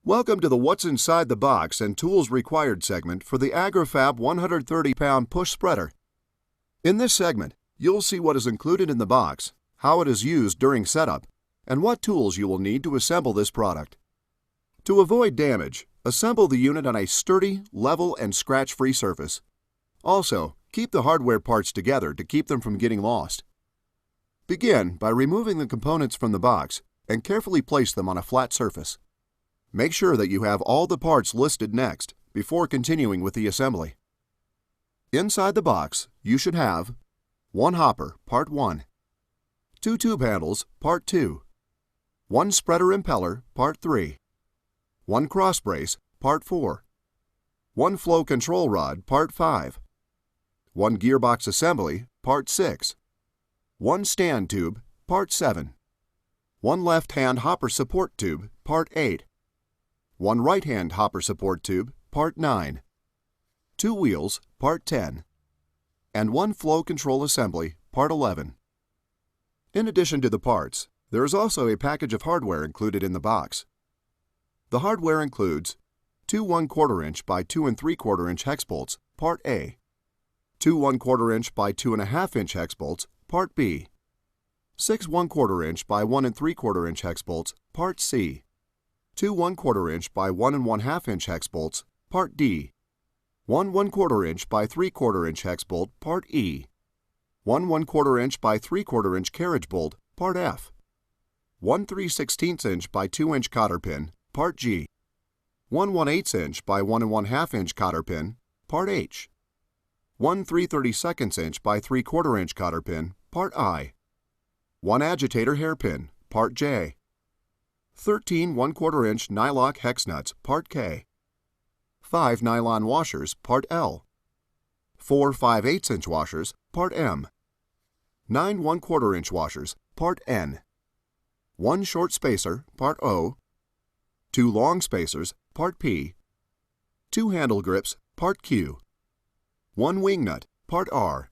Welcome to the What's Inside the Box and Tools Required segment for the Agri-Fab 130-pound push spreader. In this segment, you'll see what is included in the box, how it is used during setup, and what tools you will need to assemble this product. To avoid damage, assemble the unit on a sturdy, level, and scratch-free surface. Also, keep the hardware parts together to keep them from getting lost. Begin by removing the components from the box and carefully place them on a flat surface. Make sure that you have all the parts listed next before continuing with the assembly. Inside the box, you should have one hopper, Part 1, two tube handles, Part 2, one spreader impeller, Part 3, one cross brace, Part 4, one flow control rod, Part 5, one gearbox assembly, Part 6, one stand tube, Part 7, one left-hand hopper support tube, Part 8, one right-hand hopper support tube, Part 9, two wheels, Part 10, and one flow control assembly, Part 11. In addition to the parts, there is also a package of hardware included in the box. The hardware includes two 1/4 inch by 2 3/4 inch hex bolts, Part A, two 1/4 inch by 2 1/2 inch hex bolts, Part B, six 1/4 inch by 1 3/4 inch hex bolts, Part C, two 1/4 inch by 1 1/2 inch hex bolts, Part D, one 1/4 inch by 3/4 inch hex bolt, Part E, one 1/4 inch by 3/4 inch carriage bolt, Part F, one 3/16 inch by 2 inch cotter pin, Part G, one 1/8 inch by 1 1/2 inch cotter pin, Part H, one 3/32 inch by 3/4 inch cotter pin, Part I, one agitator hairpin, Part J, 13 1/4 inch Nylock Hex Nuts, Part K, 5 Nylon Washers, Part L, 4 5/8 inch washers, Part M, 9 1/4 inch washers, Part N, 1 short spacer, Part O, 2 long spacers, Part P, 2 handle grips, Part Q, 1 wing nut, Part R,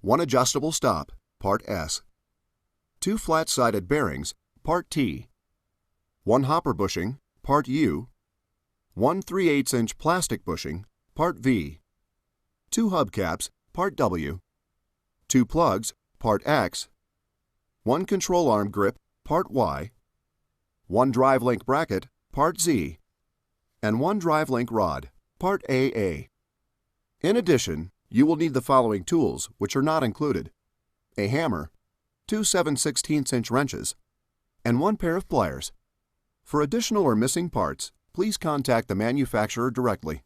1 adjustable stop, Part S, 2 flat-sided bearings, Part T, 1 hopper bushing, Part U, 1 3/8 inch plastic bushing, Part V, 2 hubcaps, Part W, 2 plugs, Part X, 1 control arm grip, Part Y, 1 drive link bracket, Part Z, and 1 drive link rod, Part AA. In addition, you will need the following tools, which are not included: a hammer, 2 7/16 inch wrenches, and 1 pair of pliers. For additional or missing parts, please contact the manufacturer directly.